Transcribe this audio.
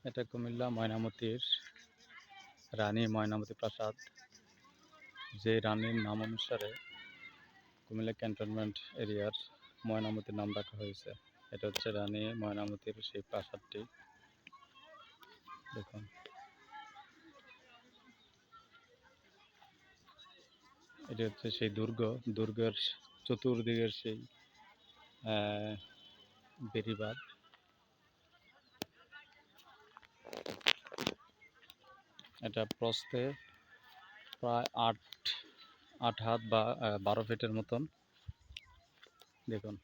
এটা কুমিল্লা ময়নামতির রানী ময়নামতি প্রাসাদ, যে রানীর নাম অনুসারে কুমিল্লা ক্যান্টনমেন্ট এরিয়ার ময়নামতির নাম রাখা হয়েছে। এটা হচ্ছে রানী ময়নামতির সেই প্রাসাদটি। দেখুন, এটা হচ্ছে সেই দুর্গের চতুর্দিকের সেই বেড়িবাঁধ। এটা প্রস্থে প্রায় 8 হাত বা 12 ফিটের মতন। দেখুন।